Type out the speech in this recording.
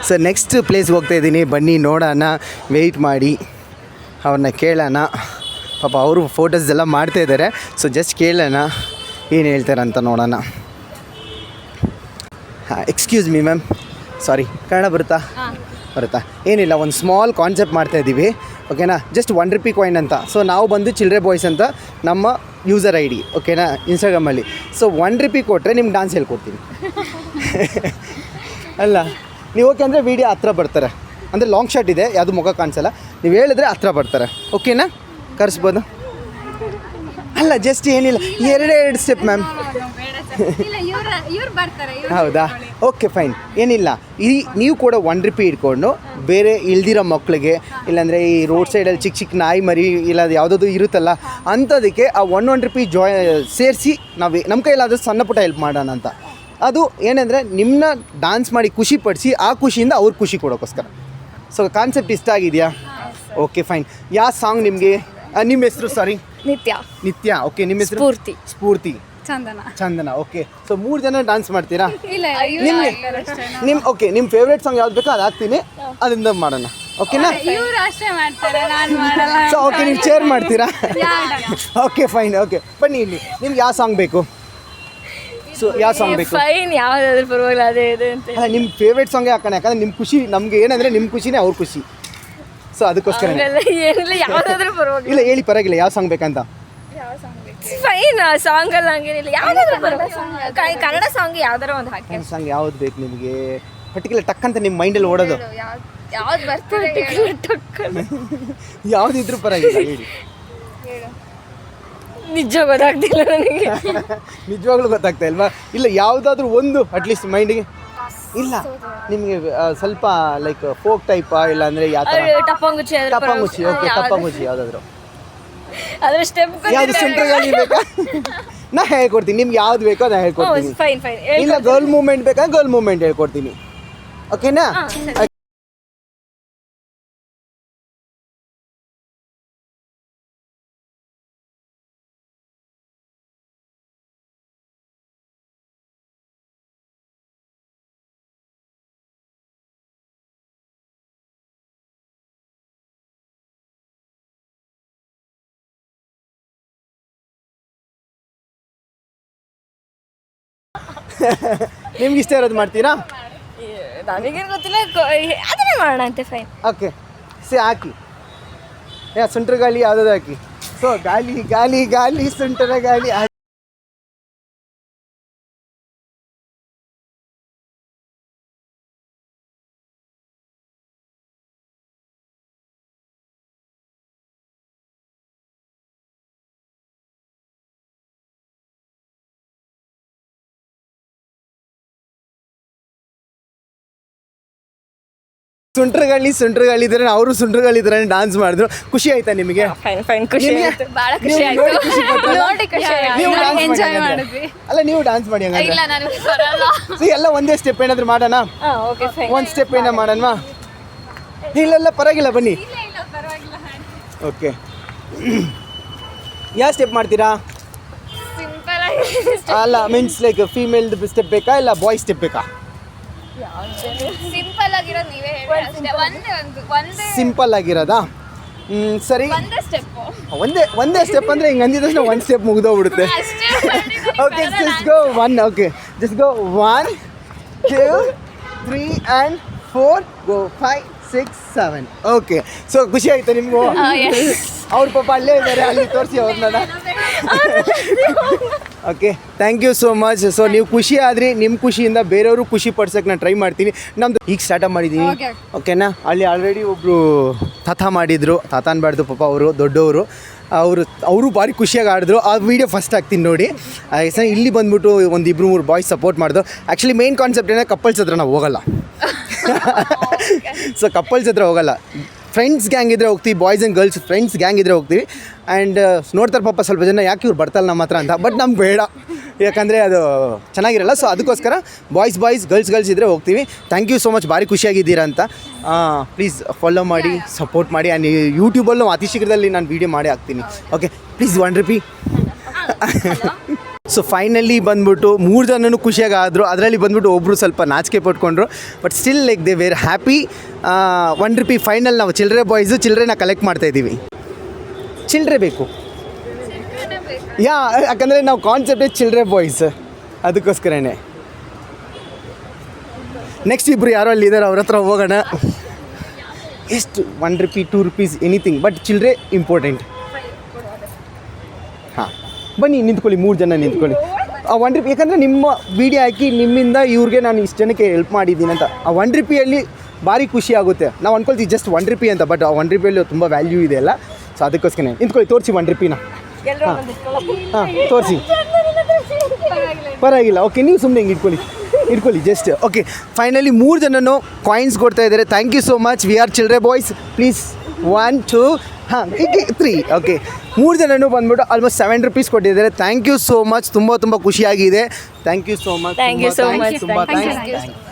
So next ಪ್ಲೇಸ್ಗೆ ಹೋಗ್ತಾಯಿದ್ದೀನಿ, ಬನ್ನಿ ನೋಡೋಣ, ವೆಯ್ಟ್ ಮಾಡಿ ಅವ್ರನ್ನ ಕೇಳೋಣ. ಪಾಪ ಅವರು ಫೋಟೋಸ್ ಎಲ್ಲ ಮಾಡ್ತಾಯಿದ್ದಾರೆ. ಸೊ ಜಸ್ಟ್ ಕೇಳೋಣ ಏನು ಹೇಳ್ತಾರೆ ಅಂತ ನೋಡೋಣ. ಹಾಂ, ಎಕ್ಸ್ಕ್ಯೂಸ್ ಮೀ ಮ್ಯಾಮ್, ಸಾರಿ, ಕನ್ನಡ ಬರುತ್ತಾ? ಏನಿಲ್ಲ, ಒಂದು ಸ್ಮಾಲ್ ಕಾನ್ಸೆಪ್ಟ್ ಮಾಡ್ತಾಯಿದ್ದೀವಿ, ಓಕೆನಾ? ಜಸ್ಟ್ ₹1 ಕಾಯಿನ್ ಅಂತ. ಸೊ ನಾವು ಬಂದು ಚಿಲ್ಡ್ರೆ ಬಾಯ್ಸ್ ಅಂತ ನಮ್ಮ ಯೂಸರ್ ID, ಓಕೆನಾ, ಇನ್ಸ್ಟಾಗ್ರಾಮಲ್ಲಿ. ಸೊ ₹1 ಕೊಟ್ಟರೆ ನಿಮ್ಗೆ ಡಾನ್ಸ್ ಹೇಳ್ಕೊಡ್ತೀನಿ. ಅಲ್ಲ, ನೀವು ಓಕೆ ಅಂದರೆ ವೀಡಿಯೋ ಹತ್ರ ಬರ್ತಾರೆ, ಅಂದರೆ ಲಾಂಗ್ ಶಾಟ್ ಇದೆ, ಯಾವುದು ಮುಖ ಕಾಣಿಸಲ್ಲ, ನೀವು ಹೇಳಿದ್ರೆ ಹತ್ರ ಬರ್ತಾರೆ, ಓಕೆನಾ? ಕರೆಸ್ಬೋದು? ಅಲ್ಲ, ಜಸ್ಟ್ ಏನಿಲ್ಲ, ಎರಡು ಸ್ಟೆಪ್ ಮ್ಯಾಮ್. ಹೌದಾ? ಓಕೆ ಫೈನ್, ಏನಿಲ್ಲ. ನೀವು ಕೂಡ ₹1 ಇಟ್ಕೊಂಡು ಬೇರೆ ಇಲ್ದಿರೋ ಮಕ್ಕಳಿಗೆ, ಇಲ್ಲಾಂದರೆ ಈ ರೋಡ್ ಸೈಡಲ್ಲಿ ಚಿಕ್ಕ ಚಿಕ್ಕ ನಾಯಿ ಮರಿ ಇಲ್ಲ ಯಾವುದಾದ್ರು ಇರುತ್ತಲ್ಲ ಅಂಥದಕ್ಕೆ ಆ ₹1 ಸೇರಿಸಿ ನಾವು ನಮ್ಮ ಕೈಲಾದರೂ ಸಣ್ಣ ಪುಟ್ಟ ಹೆಲ್ಪ್ ಮಾಡೋಣ ಅಂತ. ಅದು ಏನಂದರೆ ನಿಮ್ಮನ್ನ ಡಾನ್ಸ್ ಮಾಡಿ ಖುಷಿ ಪಡಿಸಿ ಆ ಖುಷಿಯಿಂದ ಅವ್ರು ಖುಷಿ ಕೊಡೋಕ್ಕೋಸ್ಕರ. ಸೊ ಕಾನ್ಸೆಪ್ಟ್ ಇಷ್ಟ ಆಗಿದೆಯಾ? Okay fine. ಯಾವ ಸಾಂಗ್ ನಿಮಗೆ? ನಿಮ್ಮ ಹೆಸರು? ಸಾರಿ, ನಿತ್ಯ. ಓಕೆ, ನಿಮ್ಮ ಹೆಸರು? ಸ್ಫೂರ್ತಿ. ಚಂದನ. ಓಕೆ, ಸೊ 3 ಜನ ಡಾನ್ಸ್ ಮಾಡ್ತೀರಾ? ನಿಮ್ಮ ಓಕೆ, ನಿಮ್ಮ ಫೇವ್ರೇಟ್ ಸಾಂಗ್ ಯಾವ್ದು ಬೇಕೋ ಅದು ಹಾಕ್ತೀನಿ, ಅದರಿಂದ ಮಾಡೋಣ, ಓಕೆನಾ? ಸೊ ಓಕೆ, ನೀವು ಚೇರ್ ಮಾಡ್ತೀರಾ? Okay fine. ಓಕೆ, ಬನ್ನಿ ಇಲ್ಲಿ. ನಿಮ್ಗೆ ಯಾವ ಸಾಂಗ್ ಬೇಕು? ಸೊ ಯಾವ ಸಾಂಗ್ ಬೇಕು? ಯಾವುದಾದ್ರೂ ಪರವಾಗಿಲ್ಲ, ಅದೇ ಇದೆ ಅಂತ. ಅಲ್ಲ, ನಿಮ್ಮ ಫೇವ್ರೇಟ್ ಸಾಂಗೇ ಹಾಕೋಣ, ಯಾಕಂದರೆ ನಿಮ್ಮ ಖುಷಿ ನಮಗೆ ಏನಂದರೆ ನಿಮ್ಮ ಖುಷಿನೇ ಅವ್ರ ಖುಷಿ. ಸೊ ಅದಕ್ಕೋಸ್ಕರ ಏನಿಲ್ಲ, ಯಾವುದಾದ್ರೂ ಪರವಾಗಿಲ್ಲ. ಇಲ್ಲ, ಹೇಳಿ ಪರವಾಗಿಲ್ಲ, ಯಾವ ಸಾಂಗ್ ಬೇಕಂತ? ಫೈನ್, ಸಾಂಗ್ ಅಲ್ಲ ಹಂಗೇನಿಲ್ಲ, ಯಾವುದಾದ್ರೂ ಪರವಾಗಿಲ್ಲ. ಕನ್ನಡ ಸಾಂಗ್ ಯಾವ್ದಾರ ಒಂದು ಹಾಕಿ. ಸಾಂಗ್ ಯಾವ್ದು ಬೇಕು ನಿಮಗೆ ಪರ್ಟಿಕ್ಯುಲರ್? ಟಕ್ ಅಂತ ನಿಮ್ಮ ಮೈಂಡಲ್ಲಿ ಓಡೋದು ಯಾವ್ದು ಬರ್ತದೆ? ಯಾವುದಿದ್ರೂ ಪರವಾಗಿಲ್ಲ, ಹೇಳಿ. ನಿಜ ಗೊತ್ತಾಗ್ತಿಲ್ಲ ನನಗೆ. ನಿಜವಾಗ್ಲೂ ಗೊತ್ತಾಗ್ತಾ ಇಲ್ವಾ? ಇಲ್ಲ, ಯಾವುದಾದ್ರೂ ಒಂದು ಅಟ್ಲೀಸ್ಟ್ ಮೈಂಡಿಗೆ. ಇಲ್ಲ, ನಿಮಗೆ ಸ್ವಲ್ಪ ಲೈಕ್ ಫೋಕ್ ಟೈಪಾ, ಇಲ್ಲ ಅಂದರೆ ಯಾವ ಥರ? ಟಪ್ಪಂಗುಚ್ಚಿ. ಓಕೆ, ಟಪ್ಪಂಗುಚ್ಚಿ ಯಾವುದಾದ್ರು. ಅದ್ರ ಸ್ಟೆಪ್ ಯಾವುದು? ಸೆಂಟ್ರಲ್ ಬೇಕಾ? ನಾ ಹೇಳ್ಕೊಡ್ತೀನಿ, ನಿಮ್ಗೆ ಯಾವ್ದು ಬೇಕೋ ಅದನ್ನ ಹೇಳ್ಕೊಡ್ತೀನಿ. ಫೈನ್. ಇಲ್ಲ, ಗರ್ಲ್ ಮೂವ್ಮೆಂಟ್ ಬೇಕಾ? ಗರ್ಲ್ ಮೂವ್ಮೆಂಟ್ ಹೇಳ್ಕೊಡ್ತೀನಿ, ಓಕೆನಾ? ನಿಮ್ಗೆ ಇಷ್ಟ ಇರೋದು ಮಾಡ್ತೀರಾ? ನನಗೇನು ಗೊತ್ತಿಲ್ಲ, ಅದನ್ನೇ ಮಾಡೋಣ ಅಂತೆ. ಫೈನ್, ಓಕೆ, ಹಾಕಿ. ಸುಂಟರ ಗಾಳಿ ಯಾವುದಾದ್ರು ಹಾಕಿ. ಸೊ ಗಾಳಿ ಗಾಳಿ ಗಾಳಿ ಸುಂಟರ ಗಾಳಿ. ಸುಂಟ್ರಗಾಳಿ ಇದ್ರೆ ಅವರು ಸುಂಟ್ರಗಾಳಿದ್ರೆ ಡಾನ್ಸ್ ಮಾಡಿದ್ರು. ಖುಷಿ ಆಯ್ತಾ ನಿಮಗೆ? ಖುಷಿ ಆಯ್ತು, ಭಾಳ ಖುಷಿ ಆಯ್ತು. ಅಲ್ಲ, ನೀವು ಡಾನ್ಸ್ ಮಾಡಿ ಹಂಗಾದ್ರೆ. ಎಲ್ಲ ಒಂದೇ ಸ್ಟೆಪ್ ಏನಾದ್ರು ಮಾಡೋಣ? ಒಂದು ಸ್ಟೆಪ್ ಏನೋ ಮಾಡೋಣವಾ? ಇಲ್ಲ ಪರವಾಗಿಲ್ಲ, ಬನ್ನಿ. ಓಕೆ, ಯಾವ ಸ್ಟೆಪ್ ಮಾಡ್ತೀರಾ? ಅಲ್ಲ, ಮೀನ್ಸ್ ಲೈಕ್ ಫೀಮೇಲ್ದು ಸ್ಟೆಪ್ ಬೇಕಾ ಇಲ್ಲ ಬಾಯ್ ಸ್ಟೆಪ್ ಬೇಕಾ? ಸಿಂಪಲ್ ಆಗಿರೋದಾ? ಸರಿ, ಒಂದೇ ಸ್ಟೆಪ್ ಅಂದರೆ ಹಿಂಗೆ ಅಂದಿದ ತಕ್ಷಣ ಒಂದು ಸ್ಟೆಪ್ ಮುಗಿದೋಗ್ಬಿಡುತ್ತೆ. Okay, just go 1. Okay, just go 1 2 3 and 4 go 5 6 7. Okay, so ಖುಷಿ ಆಯ್ತಾ ನಿಮಗೂ? ಅವ್ರ ಪಾಪ ಅಲ್ಲೇ ಇದ್ದಾರೆ, ಅಲ್ಲಿ ತೋರಿಸಿ ಅವ್ರನ್ನ. Okay, thank you so much. So ನೀವು ಖುಷಿ ಆದ್ರಿ, ನಿಮ್ಮ ಖುಷಿಯಿಂದ ಬೇರೆಯವರು ಖುಷಿ ಪಡ್ಸೋಕ್ಕೆ ನಾನು ಟ್ರೈ ಮಾಡ್ತೀನಿ. ನಮ್ಮದು ಈಗ ಸ್ಟಾರ್ಟ್ ಮಾಡಿದ್ದೀನಿ, ಓಕೆನಾ? ಅಲ್ಲಿ ಆಲ್ರೆಡಿ ಒಬ್ಬರು ತಾತ ಮಾಡಿದರು, ತಾತ ಅನ್ಬಾರ್ದು ಪಾಪ, ಅವರು ದೊಡ್ಡವರು, ಅವರು ಭಾರಿ ಖುಷಿಯಾಗಿ ಆಡಿದ್ರು. ಆ ವಿಡಿಯೋ ಫಸ್ಟ್ ಹಾಕ್ತೀನಿ ನೋಡಿ. ಇಲ್ಲಿ ಬಂದ್ಬಿಟ್ಟು ಒಂದು 2-3 ಬಾಯ್ಸ್ ಸಪೋರ್ಟ್ ಮಾಡಿದ್ರು. ಆ್ಯಕ್ಚುಲಿ ಮೇನ್ ಕಾನ್ಸೆಪ್ಟ್ ಏನೋ ಕಪಲ್ಸ್ ಹತ್ರ ನಾವು ಹೋಗಲ್ಲ. ಸೊ ಕಪಲ್ಸ್ ಹತ್ರ ಹೋಗಲ್ಲ, ಫ್ರೆಂಡ್ಸ್ ಗ್ಯಾಂಗ್ ಇದ್ದರೆ ಹೋಗ್ತೀವಿ, boys and girls friends gang ಇದ್ದರೆ ಹೋಗ್ತೀವಿ. ಆ್ಯಂಡ್ ನೋಡ್ತಾರೆ ಪಾಪ ಸ್ವಲ್ಪ ಜನ, ಯಾಕೆ ಇವ್ರು ಬರ್ತಾಯಿಲ್ಲ ನಮ್ಮ ಹತ್ರ ಅಂತ. ಬಟ್ ನಮ್ಗೆ ಬೇಡ, ಯಾಕಂದರೆ ಅದು ಚೆನ್ನಾಗಿರಲ್ಲ. ಸೊ ಅದಕ್ಕೋಸ್ಕರ ಬಾಯ್ಸ್ ಗರ್ಲ್ಸ್ ಇದ್ದರೆ ಹೋಗ್ತೀವಿ. ಥ್ಯಾಂಕ್ ಯು ಸೋ ಮಚ್, ಭಾರಿ ಖುಷಿಯಾಗಿದ್ದೀರಾ ಅಂತ. ಪ್ಲೀಸ್ ಫಾಲೋ ಮಾಡಿ, ಸಪೋರ್ಟ್ ಮಾಡಿ. ಆ್ಯಂಡ್ ಯೂಟ್ಯೂಬಲ್ಲೂ ಅತಿ ಶೀಘ್ರದಲ್ಲಿ ನಾನು ವೀಡಿಯೋ ಮಾಡಿ ಹಾಕ್ತೀನಿ. Okay, please ₹1. ಸೊ ಫೈನಲಿ ಬಂದ್ಬಿಟ್ಟು 3 ಜನನೂ ಖುಷಿಯಾಗಿ ಆದರು. ಅದರಲ್ಲಿ ಬಂದ್ಬಿಟ್ಟು ಒಬ್ಬರು ಸ್ವಲ್ಪ ನಾಚಿಕೆ ಪಟ್ಕೊಂಡ್ರು. But still like they were happy. ₹1 final ನಾವು ಚಿಲ್ಲರೆ ಬಾಯ್ಸು ಚಿಲ್ಲರೆನ ಕಲೆಕ್ಟ್ ಮಾಡ್ತಾಯಿದ್ದೀವಿ. ಚಿಲ್ಲರೆ ಬೇಕು ಯಾಕಂದರೆ ನಾವು ಕಾನ್ಸೆಪ್ಟೇ ಚಿಲ್ಲರೆ ಬಾಯ್ಸ್, ಅದಕ್ಕೋಸ್ಕರನೇ. ನೆಕ್ಸ್ಟ್ ಇಬ್ಬರು ಯಾರೋ ಅಲ್ಲಿ ಇದ್ದಾರೆ, ಅವ್ರ ಹತ್ರ ಹೋಗೋಣ. ಎಷ್ಟು ₹1 ₹2 ಎನಿಥಿಂಗ್, ಬಟ್ ಚಿಲ್ಲರೆ ಇಂಪಾರ್ಟೆಂಟ್. ಹಾಂ ಬನ್ನಿ ನಿಂತ್ಕೊಳ್ಳಿ, 3 ಜನ ನಿಂತ್ಕೊಳ್ಳಿ. ಆ ₹1 ಯಾಕಂದರೆ ನಿಮ್ಮ ವೀಡಿಯೋ ಹಾಕಿ ನಿಮ್ಮಿಂದ ಇವ್ರಿಗೆ ನಾನು ಇಷ್ಟು ಜನಕ್ಕೆ ಹೆಲ್ಪ್ ಮಾಡಿದ್ದೀನಿ ಅಂತ. ಆ ₹1 ಭಾರಿ ಖುಷಿ ಆಗುತ್ತೆ. ನಾವು ಅಂದ್ಕೊಳ್ತೀವಿ ಜಸ್ಟ್ ₹1 ಅಂತ, ಬಟ್ ಆ ₹1 ತುಂಬ ವ್ಯಾಲ್ಯೂ ಇದೆ ಅಲ್ಲ. ಸೊ ಅದಕ್ಕೋಸ್ಕರ ನಿಂತ್ಕೊಳ್ಳಿ, ತೋರಿಸಿ ₹1 ಹಾಂ ತೋರಿಸಿ. ಪರವಾಗಿಲ್ಲ, ಓಕೆ ನೀವು ಸುಮ್ಮನೆ ಹಿಂಗೆ ಇಟ್ಕೊಳ್ಳಿ ಜಸ್ಟ್. ಓಕೆ ಫೈನಲಿ 3 ಜನನು ಕಾಯಿನ್ಸ್ ಕೊಡ್ತಾ ಇದ್ದಾರೆ. Thank you so much. We are ಚಿಲ್ಡ್ರೆ ಬಾಯ್ಸ್. ಪ್ಲೀಸ್ 1 2 ಹಾಂ 3 ಓಕೆ 3 ಜನನು ಬಂದ್ಬಿಟ್ಟು ಆಲ್ಮೋಸ್ಟ್ ₹7 ಕೊಟ್ಟಿದ್ದಾರೆ. Thank you so much. ತುಂಬ ಖುಷಿಯಾಗಿದೆ. Thank you so much. Thank you so much. ತುಂಬ Thank you. ಥ್ಯಾಂಕ್ಸ್.